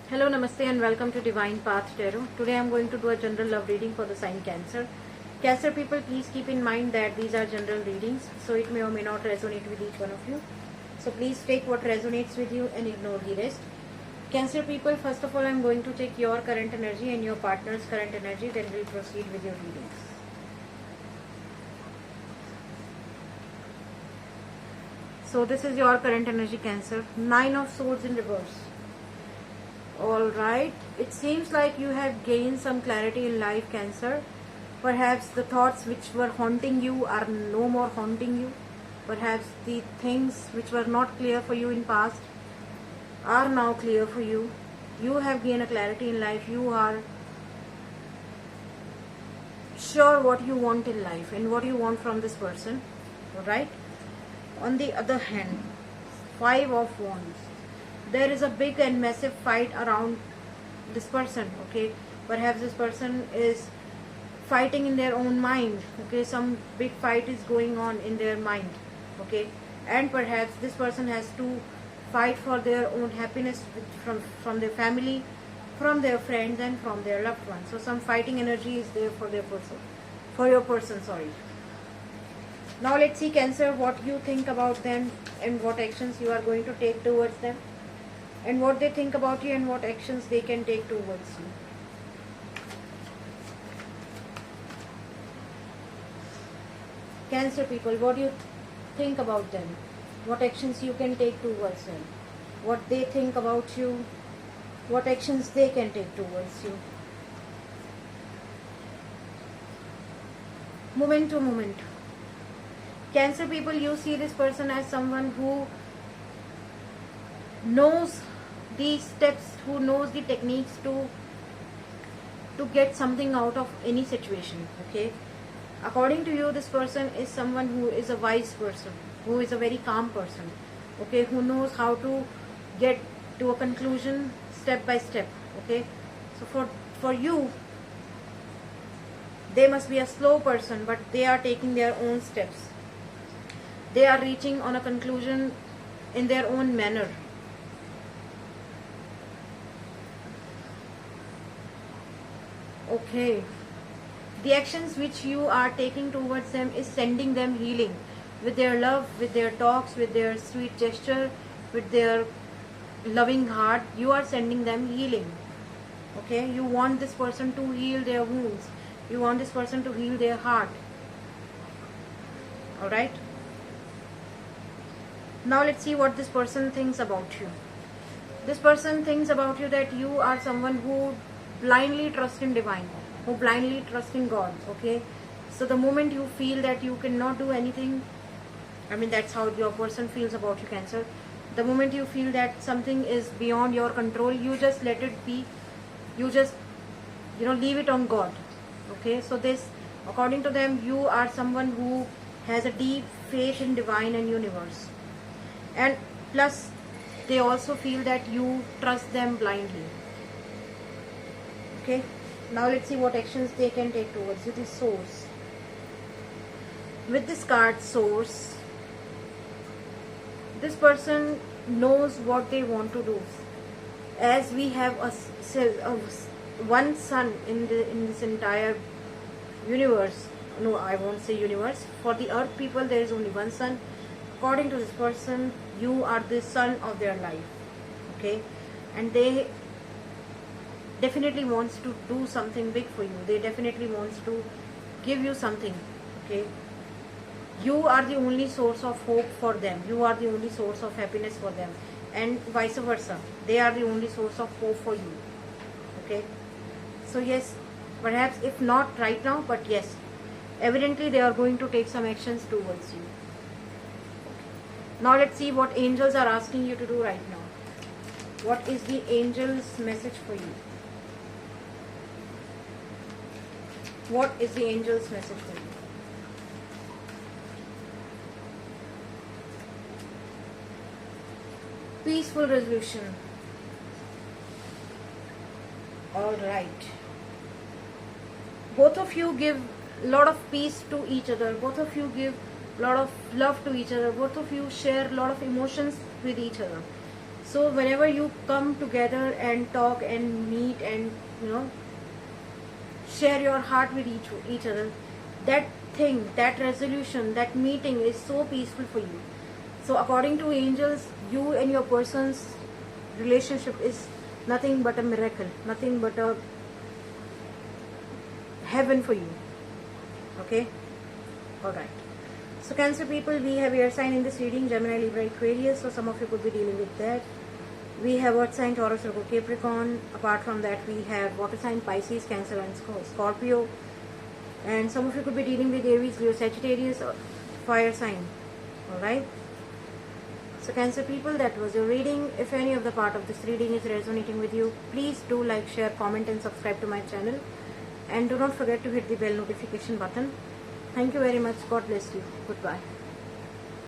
Hello, Namaste and welcome to Divine Path Tarot. Today I am going to do a general love reading for the sign Cancer. Cancer people, please keep in mind that these are general readings, so it may or may not resonate with each one of you. So please take what resonates with you and ignore the rest. Cancer people, first of all I am going to check your current energy and your partner's current energy, then we'll proceed with your readings. So this is your current energy, Cancer. 9 of Swords in reverse. Alright, it seems like you have gained some clarity in life, Cancer. Perhaps the thoughts which were haunting you are no more haunting you. Perhaps the things which were not clear for you in past are now clear for you. You have gained a clarity in life. You are sure what you want in life and what you want from this person. Alright. On the other hand, 5 of Wands. There is a big and massive fight around this person. Okay, perhaps this person is fighting in their own mind. Okay, some big fight is going on in their mind. Okay, and perhaps this person has to fight for their own happiness from their family, from their friends, and from their loved ones. So some fighting energy is there for their person, for your person. Sorry. Now let's see, Cancer, what you think about them and what actions you are going to take towards them, and what they think about you and what actions they can take towards you. Cancer people, what do you think about them? What actions you can take towards them? What they think about you? What actions they can take towards you? Moment to moment. Cancer people, you see this person as someone who knows the steps, who knows the techniques to get something out of any situation. Okay, according to you, this person is someone who is a wise person, who is a very calm person. Okay, who knows how to get to a conclusion step by step. Okay, so for you, they must be a slow person, but they are taking their own steps. They are reaching on a conclusion in their own manner. Okay, the actions which you are taking towards them is sending them healing with their love, with their talks, with their sweet gesture, with their loving heart. You are sending them healing. Okay, you want this person to heal their wounds. You want this person to heal their heart. Alright, now let's see what this person thinks about you. This person thinks about you that you are someone who blindly trusts in divine, who blindly trusts in God. Okay, so the moment you feel that you cannot do anything, I mean, that's how your person feels about you, Cancer. The moment you feel that something is beyond your control, you just let it be. You just, leave it on God. Okay, so this, according to them, you are someone who has a deep faith in divine and universe. And plus, they also feel that you trust them blindly. Okay, now let's see what actions they can take towards you. The Source. With this card, Source, this person knows what they want to do. As we have one sun in this entire universe. No, I won't say universe. For the earth people, there is only one sun. According to this person, you are the sun of their life. Okay, and they definitely wants to do something big for you. They definitely wants to give you something. Okay, you are the only source of hope for them. You are the only source of happiness for them, and vice versa. They are the only source of hope for you. Okay, so yes, perhaps if not right now, but yes, evidently they are going to take some actions towards you. Now let's see what angels are asking you to do right now. What is the angel's message for you? What is the angel's message for you? Peaceful resolution. Alright. Both of you give a lot of peace to each other. Both of you give a lot of love to each other. Both of you share a lot of emotions with each other. So whenever you come together and talk and meet and share your heart with each other, that thing, that resolution, that meeting is so peaceful for you. So according to angels, you and your person's relationship is nothing but a miracle, nothing but a heaven for you. Okay, all right. So Cancer people, we have air sign in this reading, Gemini, Libra, Aquarius. So some of you could be dealing with that. We have earth sign, Taurus, Virgo, Capricorn. Apart from that, we have water sign, Pisces, Cancer and Scorpio. And some of you could be dealing with Aries, Leo, Sagittarius, or fire sign. Alright. So Cancer people, that was your reading. If any of the part of this reading is resonating with you, please do like, share, comment and subscribe to my channel. And do not forget to hit the bell notification button. Thank you very much. God bless you. Goodbye.